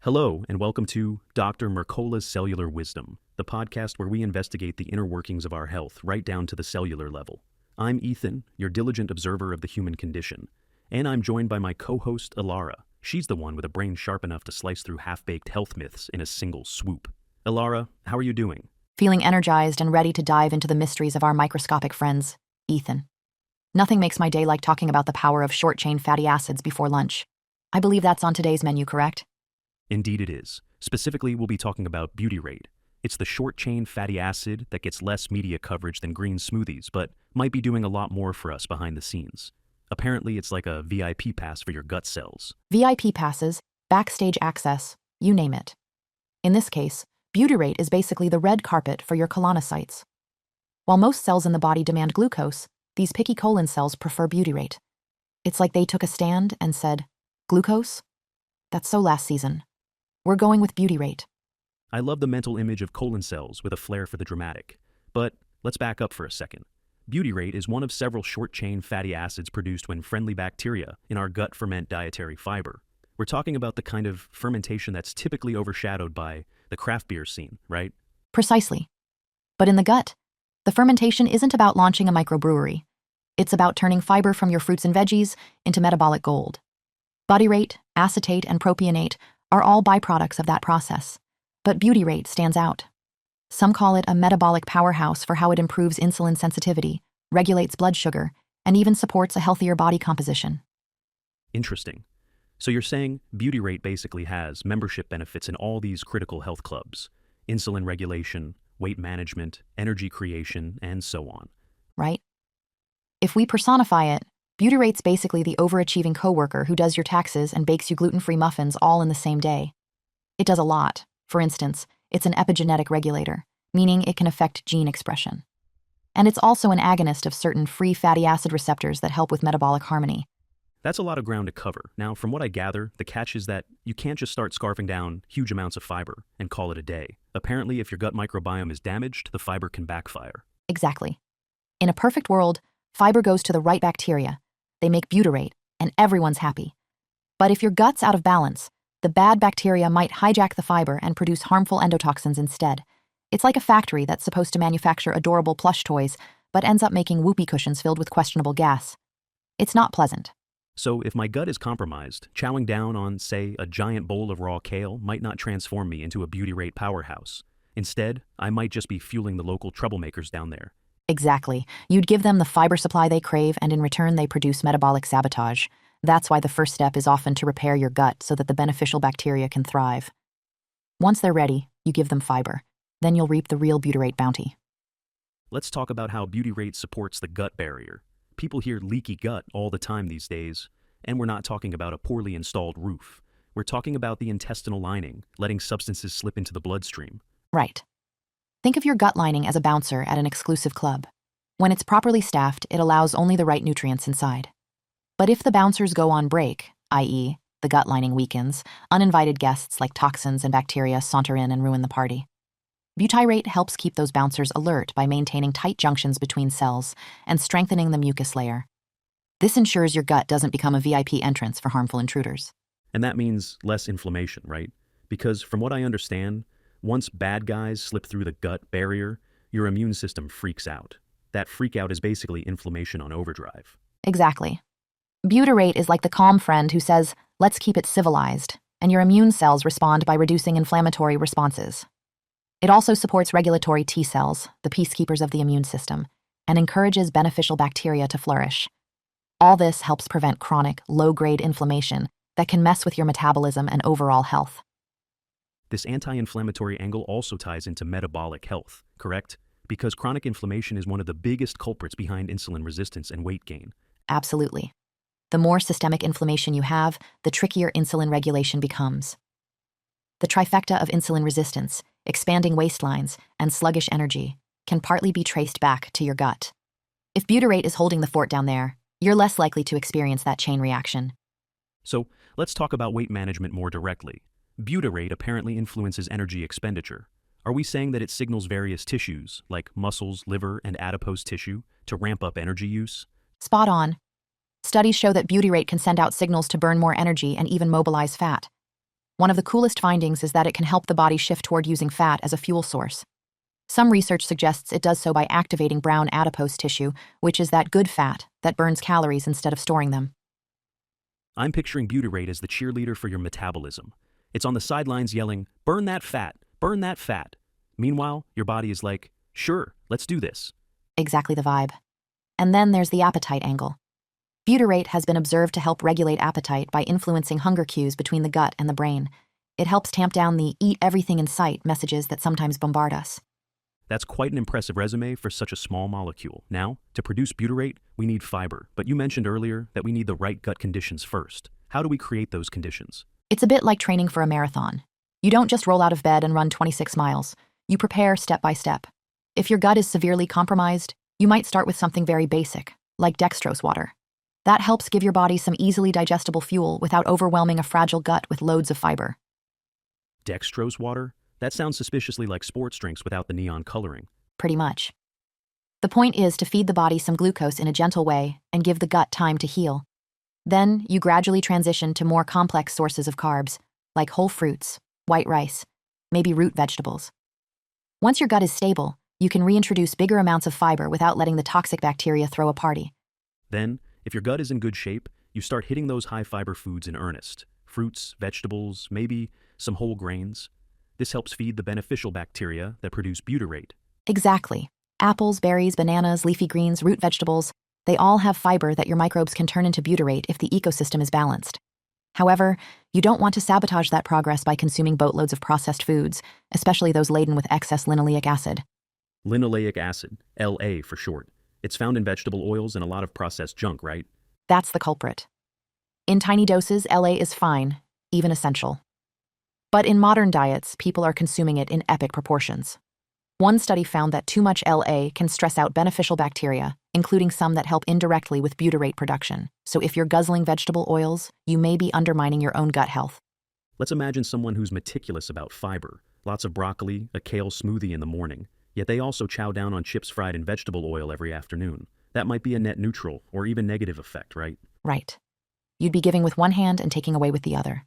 Hello, and welcome to Dr. Mercola's Cellular Wisdom, the podcast where we investigate the inner workings of our health right down to the cellular level. I'm Ethan, your diligent observer of the human condition, and I'm joined by my co-host, Ilara. She's the one with a brain sharp enough to slice through half-baked health myths in a single swoop. Ilara, how are you doing? Feeling energized and ready to dive into the mysteries of our microscopic friends, Ethan. Nothing makes my day like talking about the power of short-chain fatty acids before lunch. I believe that's on today's menu, correct? Indeed it is. Specifically, we'll be talking about Butyrate. It's the short-chain fatty acid that gets less media coverage than green smoothies, but might be doing a lot more for us behind the scenes. Apparently, it's like a VIP pass for your gut cells. VIP passes, backstage access, you name it. In this case, Butyrate is basically the red carpet for your colonocytes. While most cells in the body demand glucose, these picky colon cells prefer Butyrate. It's like they took a stand and said, "Glucose? That's so last season. We're going with Butyrate." I love the mental image of colon cells with a flair for the dramatic. But let's back up for a second. Butyrate is one of several short-chain fatty acids produced when friendly bacteria in our gut ferment dietary fiber. We're talking about the kind of fermentation that's typically overshadowed by the craft beer scene, right? Precisely. But in the gut, the fermentation isn't about launching a microbrewery. It's about turning fiber from your fruits and veggies into metabolic gold. Butyrate, acetate, and propionate are all byproducts of that process, but Butyrate stands out. Some call it a metabolic powerhouse for how it improves insulin sensitivity, regulates blood sugar, and even supports a healthier body composition. Interesting. So you're saying Butyrate basically has membership benefits in all these critical health clubs: insulin regulation, weight management, energy creation, and so on. Right? If we personify it, Butyrate's basically the overachieving coworker who does your taxes and bakes you gluten-free muffins all in the same day. It does a lot. For instance, it's an epigenetic regulator, meaning it can affect gene expression. And it's also an agonist of certain free fatty acid receptors that help with metabolic harmony. That's a lot of ground to cover. Now, from what I gather, the catch is that you can't just start scarfing down huge amounts of fiber and call it a day. Apparently, if your gut microbiome is damaged, the fiber can backfire. Exactly. In a perfect world, fiber goes to the right bacteria. They make butyrate, and everyone's happy. But if your gut's out of balance, the bad bacteria might hijack the fiber and produce harmful endotoxins instead. It's like a factory that's supposed to manufacture adorable plush toys, but ends up making whoopee cushions filled with questionable gas. It's not pleasant. So if my gut is compromised, chowing down on, say, a giant bowl of raw kale might not transform me into a Butyrate powerhouse. Instead, I might just be fueling the local troublemakers down there. Exactly. You'd give them the fiber supply they crave, and in return they produce metabolic sabotage. That's why the first step is often to repair your gut so that the beneficial bacteria can thrive. Once they're ready, you give them fiber. Then you'll reap the real Butyrate bounty. Let's talk about how Butyrate supports the gut barrier. People hear leaky gut all the time these days, and we're not talking about a poorly installed roof. We're talking about the intestinal lining, letting substances slip into the bloodstream. Right. Think of your gut lining as a bouncer at an exclusive club. When it's properly staffed, it allows only the right nutrients inside. But if the bouncers go on break, i.e., the gut lining weakens, uninvited guests like toxins and bacteria saunter in and ruin the party. Butyrate helps keep those bouncers alert by maintaining tight junctions between cells and strengthening the mucus layer. This ensures your gut doesn't become a VIP entrance for harmful intruders. And that means less inflammation, right? Because from what I understand, once bad guys slip through the gut barrier, your immune system freaks out. That freak out is basically inflammation on overdrive. Exactly. Butyrate is like the calm friend who says, "Let's keep it civilized," and your immune cells respond by reducing inflammatory responses. It also supports regulatory T cells, the peacekeepers of the immune system, and encourages beneficial bacteria to flourish. All this helps prevent chronic, low-grade inflammation that can mess with your metabolism and overall health. This anti-inflammatory angle also ties into metabolic health, correct? Because chronic inflammation is one of the biggest culprits behind insulin resistance and weight gain. Absolutely. The more systemic inflammation you have, the trickier insulin regulation becomes. The trifecta of insulin resistance, expanding waistlines, and sluggish energy can partly be traced back to your gut. If Butyrate is holding the fort down there, you're less likely to experience that chain reaction. So let's talk about weight management more directly. Butyrate apparently influences energy expenditure. Are we saying that it signals various tissues, like muscles, liver, and adipose tissue, to ramp up energy use? Spot on. Studies show that Butyrate can send out signals to burn more energy and even mobilize fat. One of the coolest findings is that it can help the body shift toward using fat as a fuel source. Some research suggests it does so by activating brown adipose tissue, which is that good fat that burns calories instead of storing them. I'm picturing Butyrate as the cheerleader for your metabolism. It's on the sidelines yelling, "Burn that fat, burn that fat." Meanwhile, your body is like, "Sure, let's do this." Exactly the vibe. And then there's the appetite angle. Butyrate has been observed to help regulate appetite by influencing hunger cues between the gut and the brain. It helps tamp down the "eat everything in sight" messages that sometimes bombard us. That's quite an impressive resume for such a small molecule. Now, to produce butyrate, we need fiber, but you mentioned earlier that we need the right gut conditions first. How do we create those conditions? It's a bit like training for a marathon. You don't just roll out of bed and run 26 miles. You prepare step by step. If your gut is severely compromised, you might start with something very basic, like dextrose water. That helps give your body some easily digestible fuel without overwhelming a fragile gut with loads of fiber. Dextrose water? That sounds suspiciously like sports drinks without the neon coloring. Pretty much. The point is to feed the body some glucose in a gentle way and give the gut time to heal. Then you gradually transition to more complex sources of carbs, like whole fruits, white rice, maybe root vegetables. Once your gut is stable, you can reintroduce bigger amounts of fiber without letting the toxic bacteria throw a party. Then, if your gut is in good shape, you start hitting those high-fiber foods in earnest. Fruits, vegetables, maybe some whole grains. This helps feed the beneficial bacteria that produce butyrate. Exactly. Apples, berries, bananas, leafy greens, root vegetables, they all have fiber that your microbes can turn into butyrate if the ecosystem is balanced. However, you don't want to sabotage that progress by consuming boatloads of processed foods, especially those laden with excess linoleic acid. Linoleic acid, LA for short. It's found in vegetable oils and a lot of processed junk, right? That's the culprit. In tiny doses, LA is fine, even essential. But in modern diets, people are consuming it in epic proportions. One study found that too much LA can stress out beneficial bacteria, including some that help indirectly with butyrate production. So if you're guzzling vegetable oils, you may be undermining your own gut health. Let's imagine someone who's meticulous about fiber. Lots of broccoli, a kale smoothie in the morning. Yet they also chow down on chips fried in vegetable oil every afternoon. That might be a net neutral or even negative effect, right? Right. You'd be giving with one hand and taking away with the other.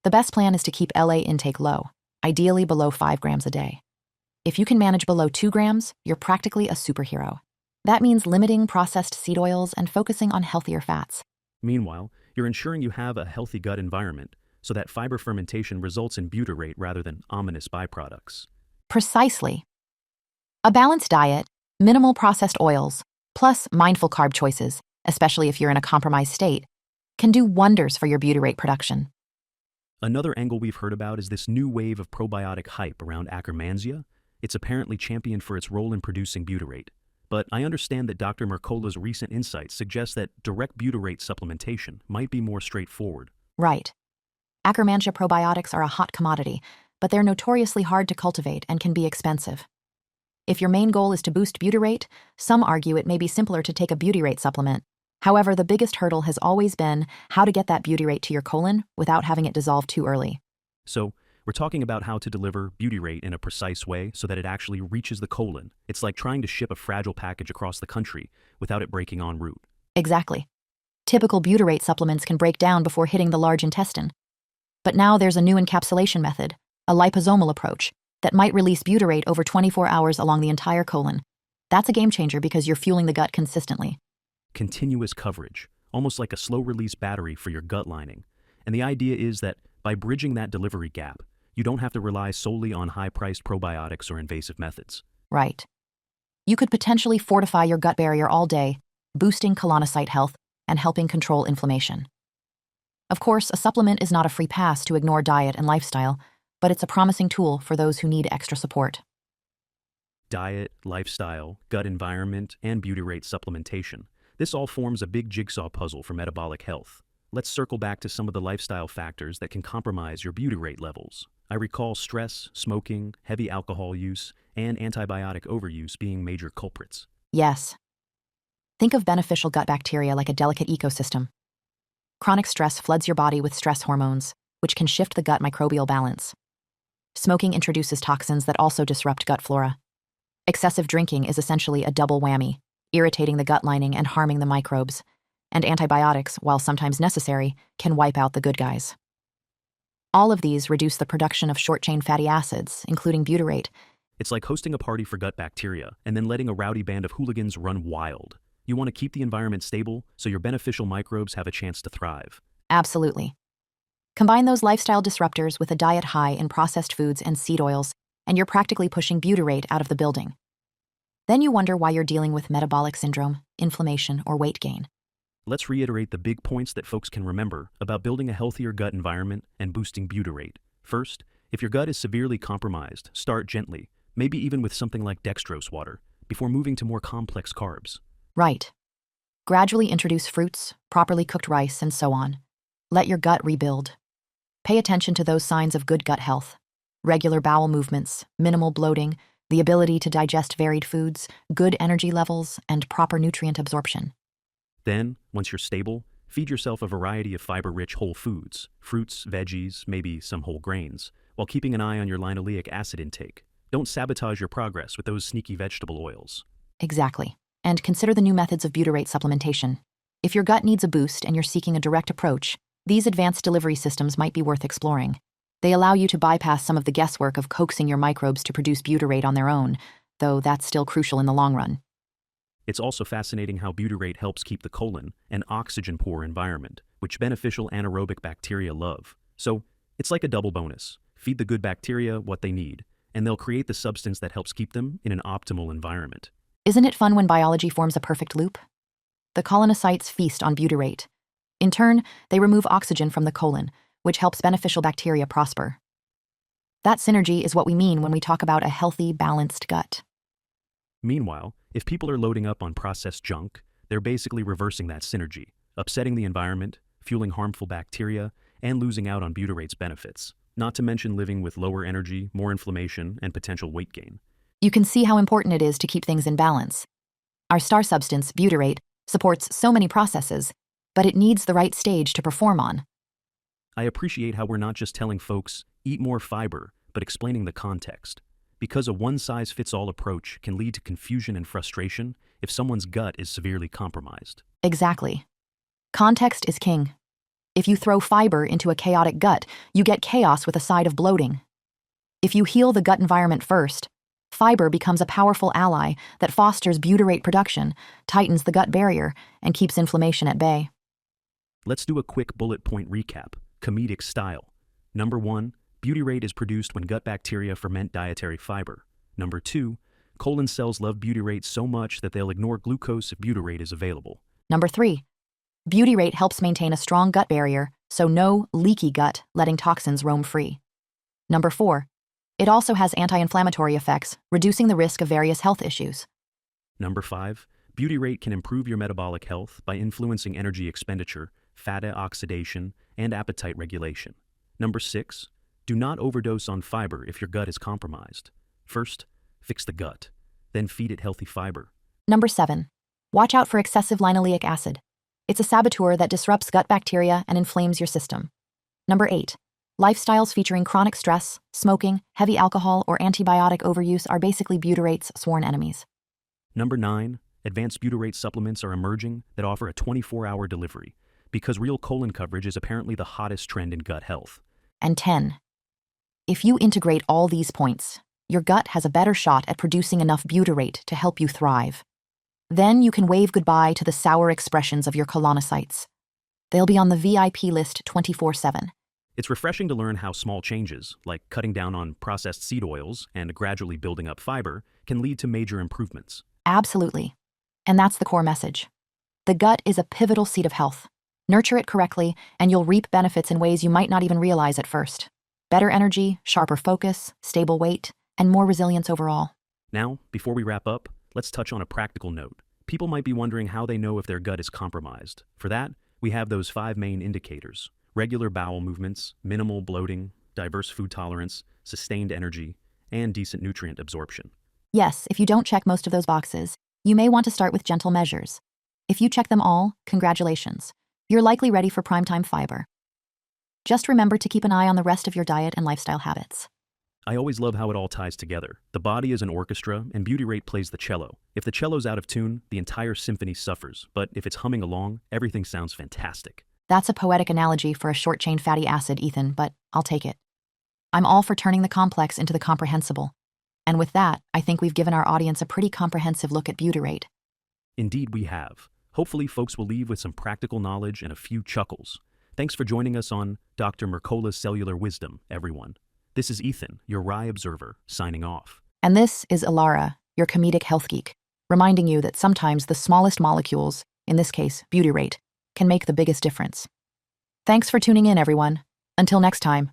The best plan is to keep LA intake low, ideally below 5 grams a day. If you can manage below 2 grams, you're practically a superhero. That means limiting processed seed oils and focusing on healthier fats. Meanwhile, you're ensuring you have a healthy gut environment so that fiber fermentation results in butyrate rather than ominous byproducts. Precisely. A balanced diet, minimal processed oils, plus mindful carb choices, especially if you're in a compromised state, can do wonders for your butyrate production. Another angle we've heard about is this new wave of probiotic hype around Akkermansia. It's apparently championed for its role in producing butyrate. But I understand that Dr. Mercola's recent insights suggest that direct butyrate supplementation might be more straightforward. Right. Akkermansia probiotics are a hot commodity, but they're notoriously hard to cultivate and can be expensive. If your main goal is to boost butyrate, some argue it may be simpler to take a butyrate supplement. However, the biggest hurdle has always been how to get that butyrate to your colon without having it dissolve too early. So, we're talking about how to deliver butyrate in a precise way so that it actually reaches the colon. It's like trying to ship a fragile package across the country without it breaking en route. Exactly. Typical butyrate supplements can break down before hitting the large intestine. But now there's a new encapsulation method, a liposomal approach, that might release butyrate over 24 hours along the entire colon. That's a game changer because you're fueling the gut consistently. Continuous coverage, almost like a slow-release battery for your gut lining. And the idea is that by bridging that delivery gap, you don't have to rely solely on high-priced probiotics or invasive methods. Right. You could potentially fortify your gut barrier all day, boosting colonocyte health and helping control inflammation. Of course, a supplement is not a free pass to ignore diet and lifestyle, but it's a promising tool for those who need extra support. Diet, lifestyle, gut environment, and butyrate supplementation. This all forms a big jigsaw puzzle for metabolic health. Let's circle back to some of the lifestyle factors that can compromise your butyrate levels. I recall stress, smoking, heavy alcohol use, and antibiotic overuse being major culprits. Yes. Think of beneficial gut bacteria like a delicate ecosystem. Chronic stress floods your body with stress hormones, which can shift the gut microbial balance. Smoking introduces toxins that also disrupt gut flora. Excessive drinking is essentially a double whammy, irritating the gut lining and harming the microbes. And antibiotics, while sometimes necessary, can wipe out the good guys. All of these reduce the production of short-chain fatty acids, including butyrate. It's like hosting a party for gut bacteria and then letting a rowdy band of hooligans run wild. You want to keep the environment stable so your beneficial microbes have a chance to thrive. Absolutely. Combine those lifestyle disruptors with a diet high in processed foods and seed oils, and you're practically pushing butyrate out of the building. Then you wonder why you're dealing with metabolic syndrome, inflammation, or weight gain. Let's reiterate the big points that folks can remember about building a healthier gut environment and boosting butyrate. First, if your gut is severely compromised, start gently, maybe even with something like dextrose water, before moving to more complex carbs. Right. Gradually introduce fruits, properly cooked rice, and so on. Let your gut rebuild. Pay attention to those signs of good gut health. Regular bowel movements, minimal bloating, the ability to digest varied foods, good energy levels, and proper nutrient absorption. Then, once you're stable, feed yourself a variety of fiber-rich whole foods, fruits, veggies, maybe some whole grains, while keeping an eye on your linoleic acid intake. Don't sabotage your progress with those sneaky vegetable oils. Exactly. And consider the new methods of butyrate supplementation. If your gut needs a boost and you're seeking a direct approach, these advanced delivery systems might be worth exploring. They allow you to bypass some of the guesswork of coaxing your microbes to produce butyrate on their own, though that's still crucial in the long run. It's also fascinating how butyrate helps keep the colon an oxygen-poor environment, which beneficial anaerobic bacteria love. So, it's like a double bonus. Feed the good bacteria what they need, and they'll create the substance that helps keep them in an optimal environment. Isn't it fun when biology forms a perfect loop? The colonocytes feast on butyrate. In turn, they remove oxygen from the colon, which helps beneficial bacteria prosper. That synergy is what we mean when we talk about a healthy, balanced gut. Meanwhile, if people are loading up on processed junk, they're basically reversing that synergy, upsetting the environment, fueling harmful bacteria, and losing out on butyrate's benefits, not to mention living with lower energy, more inflammation, and potential weight gain. You can see how important it is to keep things in balance. Our star substance, butyrate, supports so many processes, but it needs the right stage to perform on. I appreciate how we're not just telling folks, eat more fiber, but explaining the context. Because a one-size-fits-all approach can lead to confusion and frustration if someone's gut is severely compromised. Exactly. Context is king. If you throw fiber into a chaotic gut, you get chaos with a side of bloating. If you heal the gut environment first, fiber becomes a powerful ally that fosters butyrate production, tightens the gut barrier, and keeps inflammation at bay. Let's do a quick bullet point recap, comedic style. Number 1, butyrate is produced when gut bacteria ferment dietary fiber. Number 2, colon cells love butyrate so much that they'll ignore glucose if butyrate is available. Number 3, butyrate helps maintain a strong gut barrier, so no leaky gut letting toxins roam free. Number 4, it also has anti-inflammatory effects, reducing the risk of various health issues. Number 5, butyrate can improve your metabolic health by influencing energy expenditure, fat oxidation, and appetite regulation. Number 6, do not overdose on fiber if your gut is compromised. First, fix the gut, then feed it healthy fiber. Number 7, watch out for excessive linoleic acid. It's a saboteur that disrupts gut bacteria and inflames your system. Number 8, lifestyles featuring chronic stress, smoking, heavy alcohol, or antibiotic overuse are basically butyrate's sworn enemies. Number 9, advanced butyrate supplements are emerging that offer a 24-hour delivery, because real colon coverage is apparently the hottest trend in gut health. And 10, if you integrate all these points, your gut has a better shot at producing enough butyrate to help you thrive. Then you can wave goodbye to the sour expressions of your colonocytes. They'll be on the VIP list 24/7. It's refreshing to learn how small changes, like cutting down on processed seed oils and gradually building up fiber, can lead to major improvements. Absolutely. And that's the core message. The gut is a pivotal seat of health. Nurture it correctly, and you'll reap benefits in ways you might not even realize at first. Better energy, sharper focus, stable weight, and more resilience overall. Now, before we wrap up, let's touch on a practical note. People might be wondering how they know if their gut is compromised. For that, we have those 5 main indicators: regular bowel movements, minimal bloating, diverse food tolerance, sustained energy, and decent nutrient absorption. Yes, if you don't check most of those boxes, you may want to start with gentle measures. If you check them all, congratulations. You're likely ready for primetime fiber. Just remember to keep an eye on the rest of your diet and lifestyle habits. I always love how it all ties together. The body is an orchestra, and butyrate plays the cello. If the cello's out of tune, the entire symphony suffers, but if it's humming along, everything sounds fantastic. That's a poetic analogy for a short-chain fatty acid, Ethan, but I'll take it. I'm all for turning the complex into the comprehensible. And with that, I think we've given our audience a pretty comprehensive look at butyrate. Indeed, we have. Hopefully, folks will leave with some practical knowledge and a few chuckles. Thanks for joining us on Dr. Mercola's Cellular Wisdom, everyone. This is Ethan, your Rye Observer, signing off. And this is Ilara, your comedic health geek, reminding you that sometimes the smallest molecules, in this case, butyrate, can make the biggest difference. Thanks for tuning in, everyone. Until next time.